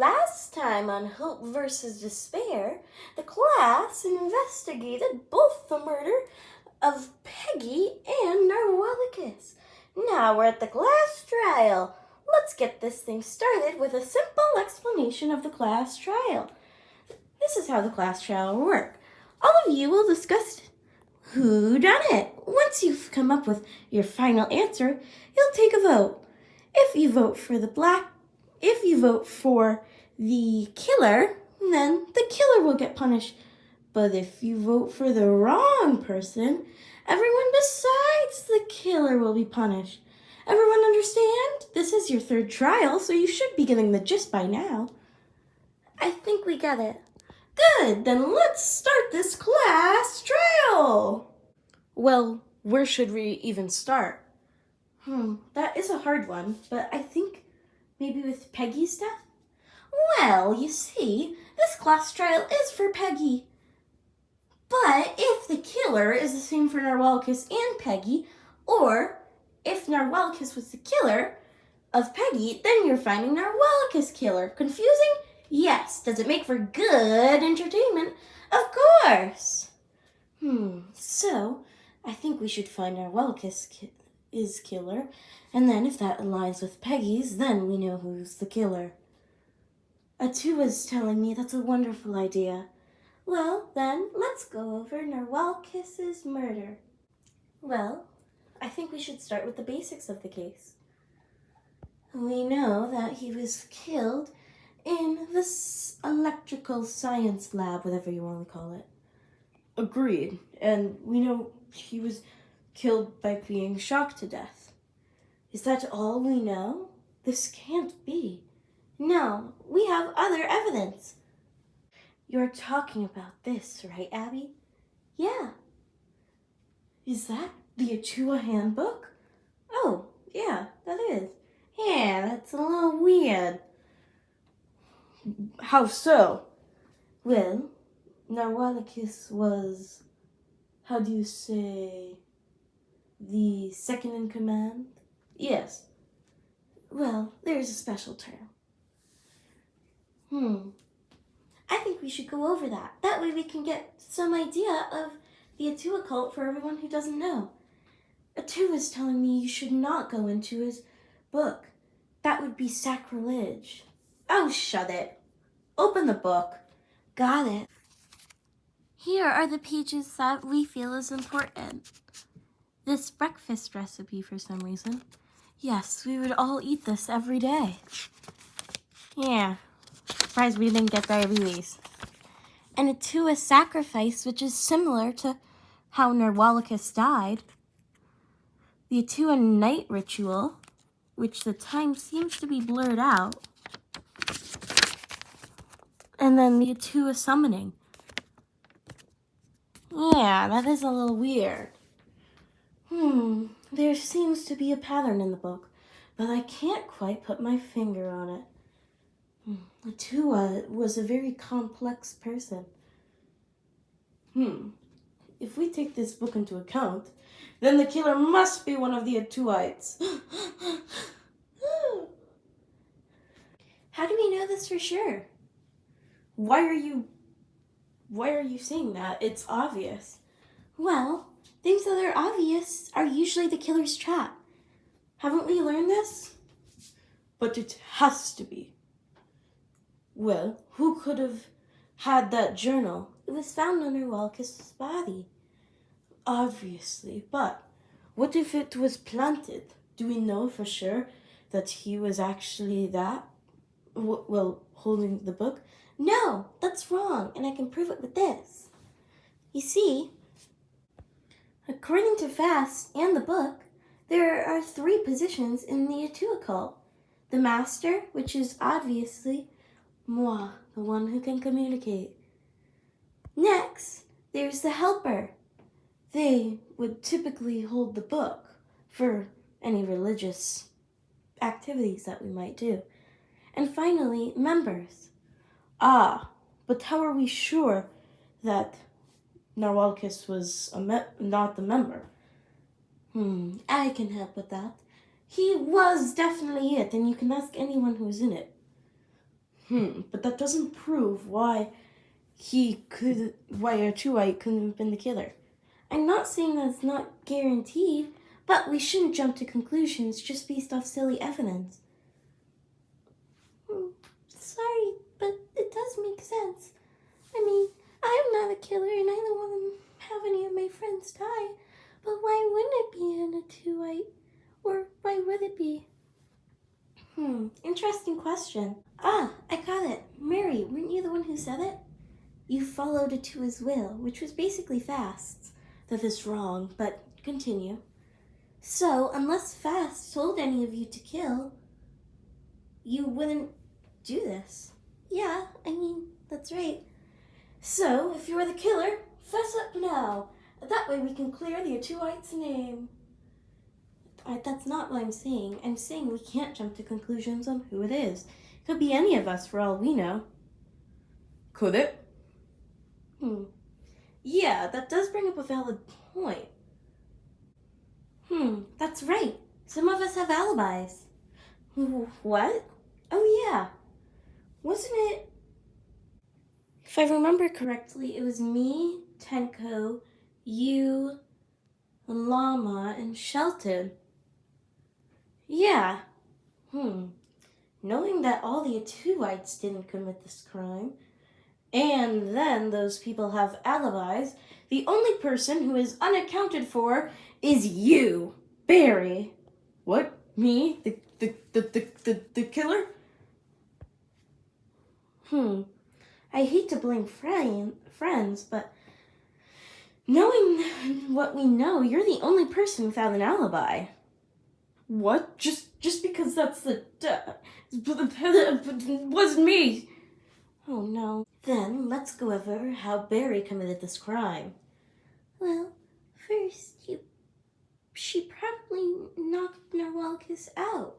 Last time on Hope versus Despair, the class investigated both the murder of Peggy and Narwalicus. Now we're at the class trial. Let's get this thing started with a simple explanation of the class trial. This is how the class trial will work. All of you will discuss who done it. Once you've come up with your final answer, you'll take a vote. If you vote for the killer, then the killer will get punished. But if you vote for the wrong person, everyone besides the killer will be punished. Everyone understand? This is your third trial, so you should be getting the gist by now. I think we get it. Good, then let's start this class trial. Well, where should we even start? That is a hard one, but I think maybe with Peggy's death? Well, you see, this class trial is for Peggy. But if the killer is the same for Narwalicus and Peggy, or if Narwalicus was the killer of Peggy, then you're finding Narwalicus killer. Confusing? Yes. Does it make for good entertainment? Of course. So I think we should find Narwalicus is killer, and then if that aligns with Peggy's, then we know who's the killer. Atu is telling me that's a wonderful idea. Well, then, let's go over Narwalicus's murder. Well, I think we should start with the basics of the case. We know that he was killed in this electrical science lab, whatever you want to call it. Agreed. And we know he was killed by being shocked to death. Is that all we know? This can't be. No, we have other evidence. You're talking about this, right, Abby? Yeah. Is that the Atua handbook? Oh, yeah, that is. Yeah, that's a little weird. How so? Well, Narwalicus was, how do you say, the second in command? Yes. Well, there's a special term. I think we should go over that. That way we can get some idea of the Atua cult for everyone who doesn't know. Atua is telling me you should not go into his book. That would be sacrilege. Oh, shut it. Open the book. Got it. Here are the pages that we feel is important. This breakfast recipe for some reason. Yes, we would all eat this every day. Yeah. Surprised we didn't get diabetes. And a Atua sacrifice, which is similar to how Narwalicus died. The Atua night ritual, which the time seems to be blurred out. And then the Atua summoning. Yeah, that is a little weird. There seems to be a pattern in the book, but I can't quite put my finger on it. Atua was a very complex person. If we take this book into account, then the killer must be one of the Atuites. How do we know this for sure? Why are you saying that? It's obvious. Well, things that are obvious are usually the killer's trap. Haven't we learned this? But it has to be. Well, who could have had that journal? It was found under Narwalicus' body. Obviously, but what if it was planted? Do we know for sure that he was actually that? Holding the book? No, that's wrong, and I can prove it with this. You see, according to Fast and the book, there are 3 positions in the Atua cult. The master, which is obviously moi, the one who can communicate. Next, there's the helper. They would typically hold the book for any religious activities that we might do. And finally, members. But how are we sure that Narwalicus was not the member? I can help with that. He was definitely it, and you can ask anyone who's in it. But that doesn't prove why Artuite couldn't have been the killer. I'm not saying that it's not guaranteed, but we shouldn't jump to conclusions just based off silly evidence. Sorry, but it does make sense. I mean, I'm not a killer and I don't want to have any of my friends die. But why wouldn't it be an Artuite? Or why would it be? Interesting question. I got it. Mary, weren't you the one who said it? You followed it to his will, which was basically Fast's. That is wrong, but continue. So, unless Fast told any of you to kill, you wouldn't do this. Yeah, I mean, that's right. So, if you're the killer, fess up now. That way we can clear the Artuite's name. That's not what I'm saying. I'm saying we can't jump to conclusions on who it is. It could be any of us for all we know. Could it? Yeah, that does bring up a valid point. That's right. Some of us have alibis. What? Oh yeah. Wasn't it? If I remember correctly, it was me, Tenko, you, Llama, and Shelton. Yeah. Knowing that all the Artuites didn't commit this crime, and then those people have alibis, the only person who is unaccounted for is you, Barry. What? Me? The killer? I hate to blame friends, but knowing what we know, you're the only person without an alibi. What? Just because that's the... wasn't me. Oh no. Then let's go over how Barry committed this crime. Well, first, she probably knocked Narwhalkus out.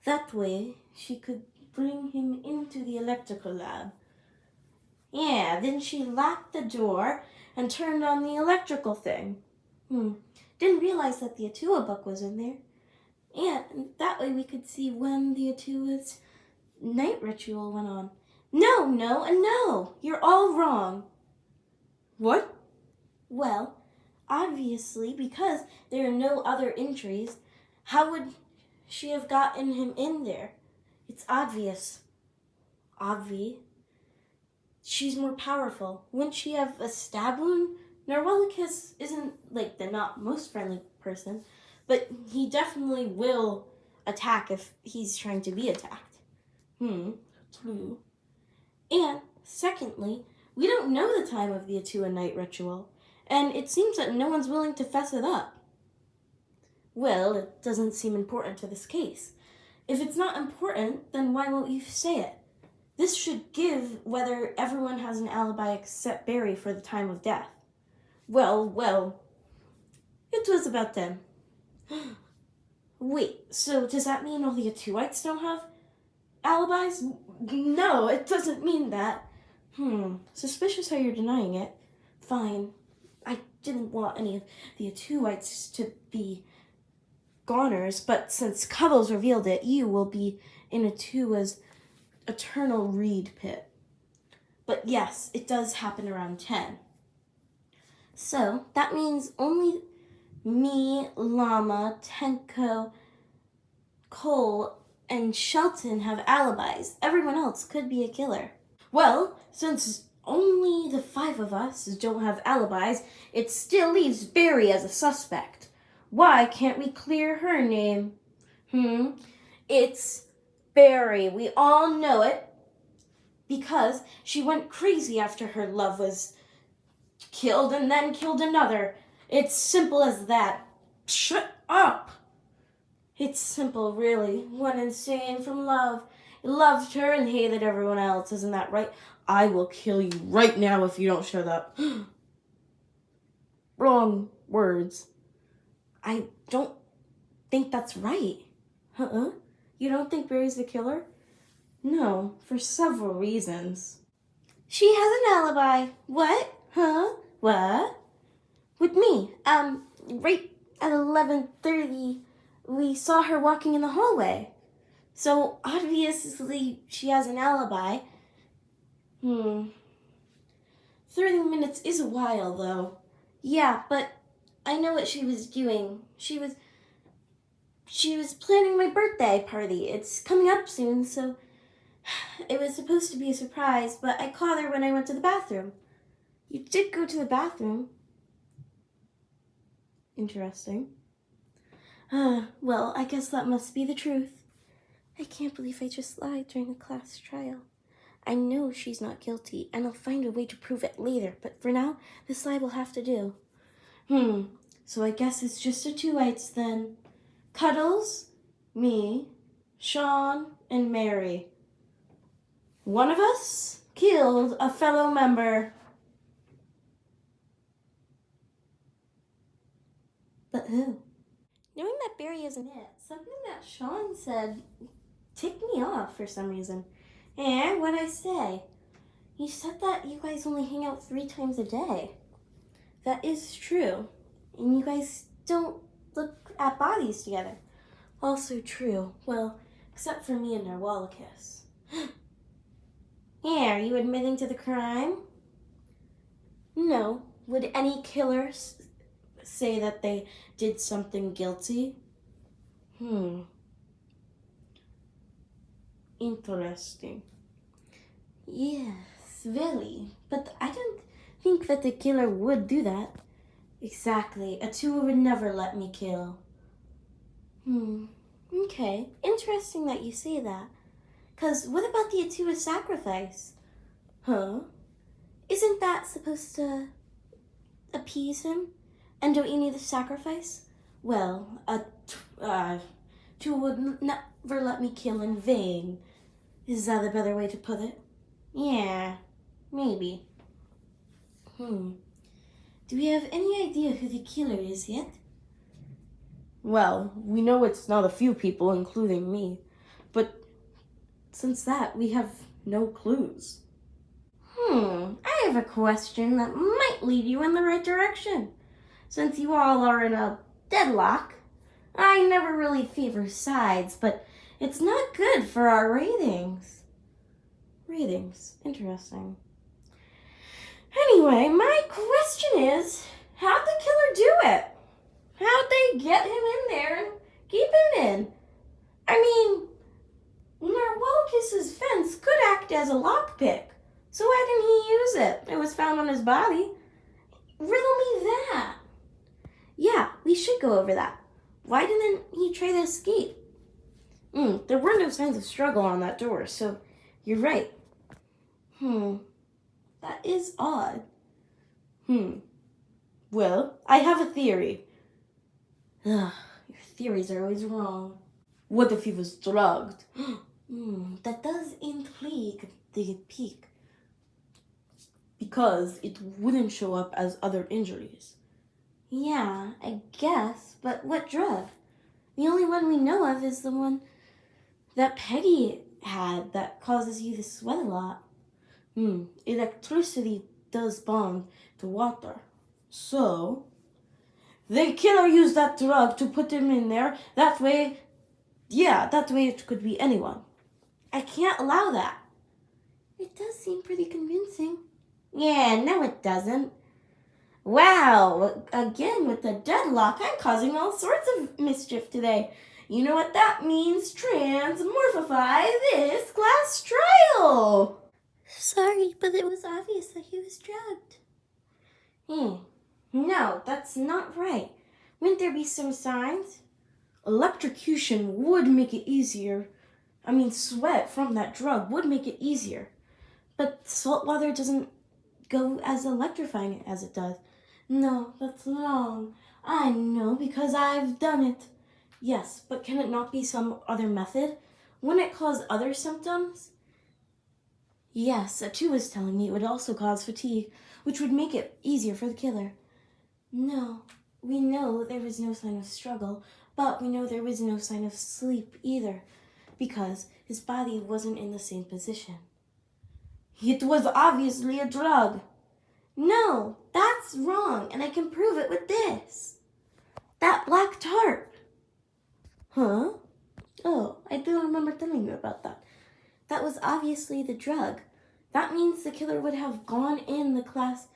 That way, she could bring him into the electrical lab. Yeah, then she locked the door and turned on the electrical thing. Didn't realize that the Atua book was in there. And that way we could see when the Atua's night ritual went on. No! You're all wrong. What? Well, obviously, because there are no other entries, how would she have gotten him in there? It's obvious. She's more powerful. Wouldn't she have a stab wound? Narwhalkus isn't, the not most friendly person, but he definitely will attack if he's trying to be attacked. True. And, secondly, we don't know the time of the Atua night ritual, and it seems that no one's willing to fess it up. Well, it doesn't seem important to this case. If it's not important, then why won't you say it? This should give whether everyone has an alibi except Barry for the time of death. Well, it was about them. Wait, so does that mean all the Atuites don't have alibis? No, it doesn't mean that. Suspicious how you're denying it. Fine. I didn't want any of the Atuites to be goners, but since Cuddles revealed it, you will be in Atua's eternal reed pit. But yes, it does happen around 10. So, that means only me, Llama, Tenko, Cole, and Shelton have alibis. Everyone else could be a killer. Well, since only the 5 of us don't have alibis, it still leaves Barry as a suspect. Why can't we clear her name? It's Barry. We all know it. Because she went crazy after her love was killed and then killed another. It's simple as that. Shut up! It's simple, really. Went insane from love. He loved her and hated everyone else. Isn't that right? I will kill you right now if you don't shut up. Wrong words. I don't think that's right. You don't think Barry's the killer? No, for several reasons. She has an alibi. What? What? With me. Right at 11:30, we saw her walking in the hallway. So obviously she has an alibi. 30 minutes is a while, though. Yeah, but I know what she was doing. She was planning my birthday party. It's coming up soon, so it was supposed to be a surprise, but I caught her when I went to the bathroom. You did go to the bathroom. Interesting. Well, I guess that must be the truth. I can't believe I just lied during a class trial. I know she's not guilty, and I'll find a way to prove it later, but for now, this lie will have to do. So I guess it's just the two whites then. Cuddles, me, Sean, and Mary. One of us killed a fellow member. But who? Knowing that Barry isn't it, something that Sean said ticked me off for some reason. And what'd I say? You said that you guys only hang out 3 times a day. That is true. And you guys don't look at bodies together. Also true. Well, except for me and Narwalicus. Yeah, are you admitting to the crime? No. Would any killer say that they did something guilty? Interesting. Yes, very. But I don't think that the killer would do that. Exactly. Atua would never let me kill. Okay. Interesting that you say that. 'Cause what about the Atua sacrifice? Huh? Isn't that supposed to appease him? And don't you need the sacrifice? Well, Atua would never let me kill in vain. Is that a better way to put it? Yeah, maybe. Do we have any idea who the killer is yet? Well, we know it's not a few people, including me. But since that, we have no clues. I have a question that might lead you in the right direction. Since you all are in a deadlock, I never really favor sides, but it's not good for our ratings. Ratings, interesting. Anyway, my question is, how'd the killer do it? How'd they get him in there and keep him in? I mean, Narwalicus's fence could act as a lockpick, so why didn't he use it? It was found on his body. Riddle me that. Yeah, we should go over that. Why didn't he try to escape? There were no signs of struggle on that door, so you're right. That is odd. Well, I have a theory. Ugh, your theories are always wrong. What if he was drugged? That does intrigue the peak. Because it wouldn't show up as other injuries. Yeah, I guess, but what drug? The only one we know of is the one that Peggy had that causes you to sweat a lot. Electricity does bond to water. So, the killer used that drug to put him in there. That way it could be anyone. I can't allow that. It does seem pretty convincing. Yeah, no it doesn't. Wow, again with the deadlock, I'm causing all sorts of mischief today. You know what that means? Transmorphify this class trial! Sorry, but it was obvious that he was drugged. No, that's not right. Wouldn't there be some signs? Electrocution would make it easier. Sweat from that drug would make it easier. But salt water doesn't go as electrifying as it does. No, that's wrong. I know because I've done it. Yes, but can it not be some other method? Wouldn't it cause other symptoms? Yes, Atu was telling me it would also cause fatigue, which would make it easier for the killer. No, we know there was no sign of struggle, but we know there was no sign of sleep either, because his body wasn't in the same position. It was obviously a drug. No, that's wrong, and I can prove it with this. That black tart. Huh? Oh, I do remember telling you about that. That was obviously the drug. That means the killer would have gone in the class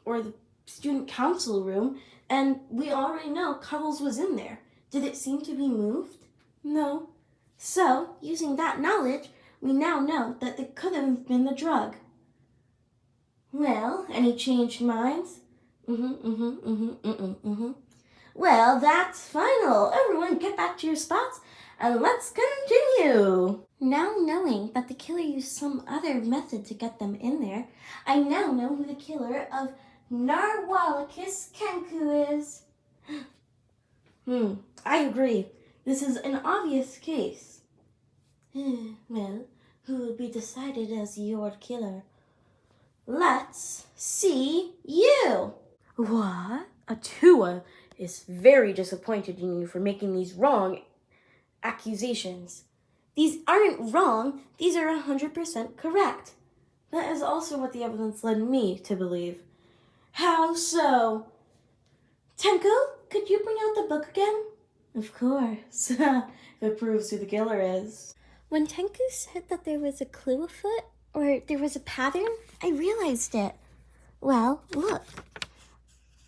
or the student council room, and we already know Cuddles was in there. Did it seem to be moved? No. So, using that knowledge, we now know that it could have been the drug. Well, any changed minds? Well, that's final. Everyone get back to your spots and let's continue. Now knowing that the killer used some other method to get them in there, I now know who the killer of Narwhalicus Kenku is. I agree. This is an obvious case. Well, who will be decided as your killer? Let's see you. What? Atua is very disappointed in you for making these wrong accusations. These aren't wrong. These are 100% correct. That is also what the evidence led me to believe. How so? Tenko, could you bring out the book again? Of course. It proves who the killer is. When Tenku said that there was a clue afoot, or there was a pattern, I realized it. Well, look.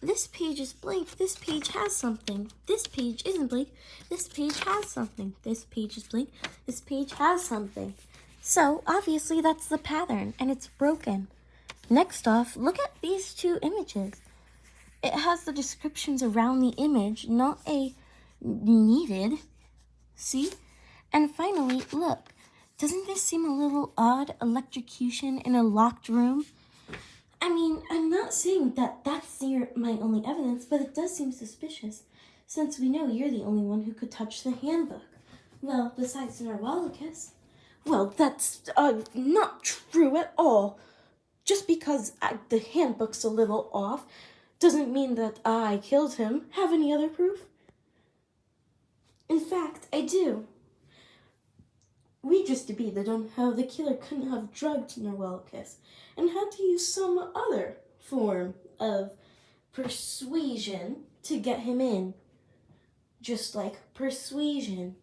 This page is blank. This page has something. This page isn't blank. This page has something. This page is blank. This page has something. So, obviously, that's the pattern, and it's broken. Next off, look at these two images. It has the descriptions around the image, not a needed. See? And finally, look. Doesn't this seem a little odd? Electrocution in a locked room? I mean, I'm not saying that that's my only evidence, but it does seem suspicious, since we know you're the only one who could touch the handbook. Well, besides Narwhalicus. Well, that's not true at all. Just because the handbook's a little off doesn't mean that I killed him. Have any other proof? In fact, I do. We just debated on how the killer couldn't have drugged Narwhalicus and had to use some other form of persuasion to get him in. Just like persuasion.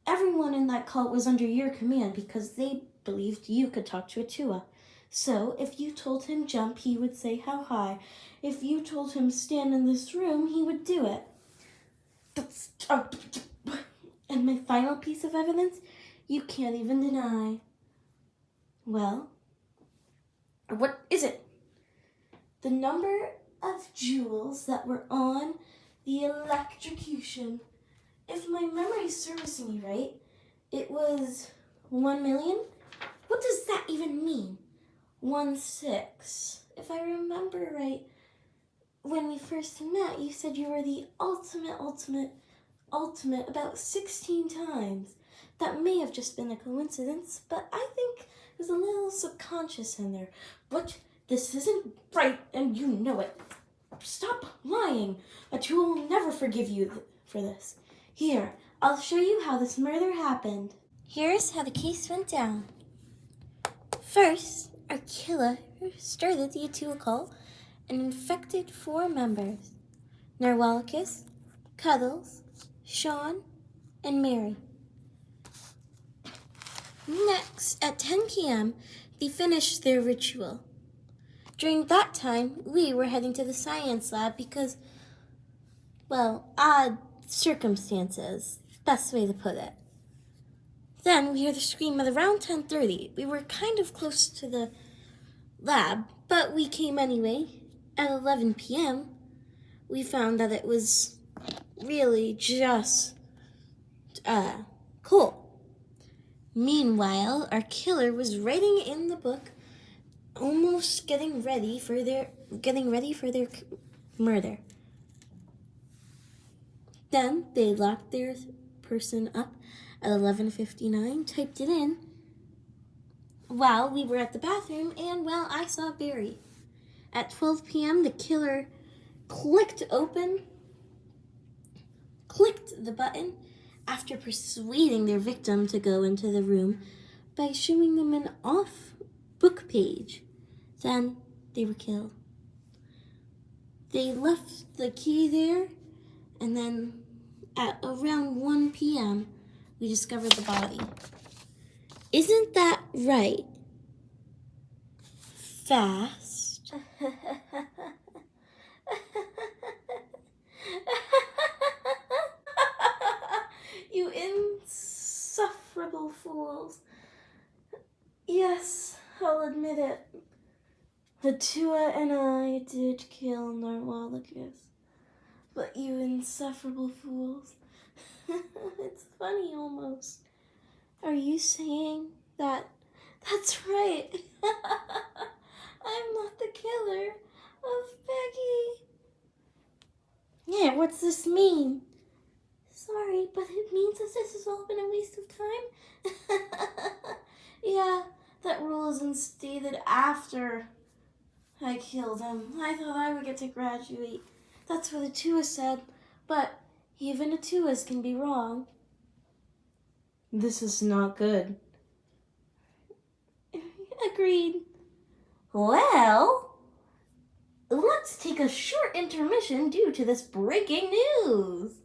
Everyone in that cult was under your command because they believed you could talk to Atua. So, if you told him jump, he would say how high. If you told him stand in this room, he would do it. And my final piece of evidence, you can't even deny. Well, what is it? The number of jewels that were on the electrocution. If my memory is servicing me right, it was 1 million? What does that even mean? 1/6. If I remember right, when we first met, you said you were the ultimate about 16 times. That may have just been a coincidence, but I think there's a little subconscious in there. But this isn't right, and you know it. Stop lying. Atua will never forgive you for this. Here, I'll show you how this murder happened. Here's how the case went down. First, our killer started the Atua cult and infected 4 members: Narwhalicus, Cuddles, Sean, and Mary. Next, at 10 p.m., they finished their ritual. During that time, we were heading to the science lab because, well, odd circumstances, best way to put it. Then we heard the scream at around 10:30. We were kind of close to the lab, but we came anyway. At 11 p.m., we found that it was really just cool. Meanwhile, our killer was writing in the book, almost getting ready for their murder. Then they locked their person up at 11:59, typed it in while we were at the bathroom, and well, I saw Barry. At 12 p.m., the killer clicked the button after persuading their victim to go into the room by showing them an off book page. Then they were killed. They left the key there, and then at around 1 p.m., we discovered the body. Isn't that right? Fast. You insufferable fools. Yes, I'll admit it. Hatua and I did kill Narwhalicus. But you insufferable fools. It's funny almost. Are you saying that? That's right. I'm not the killer of Peggy. Yeah, what's this mean? Sorry, but it means that this has all been a waste of time. Yeah, that rule is instated after I killed him. I thought I would get to graduate. That's what Atua said. But even Atuas can be wrong. This is not good. Agreed. Well, let's take a short intermission due to this breaking news.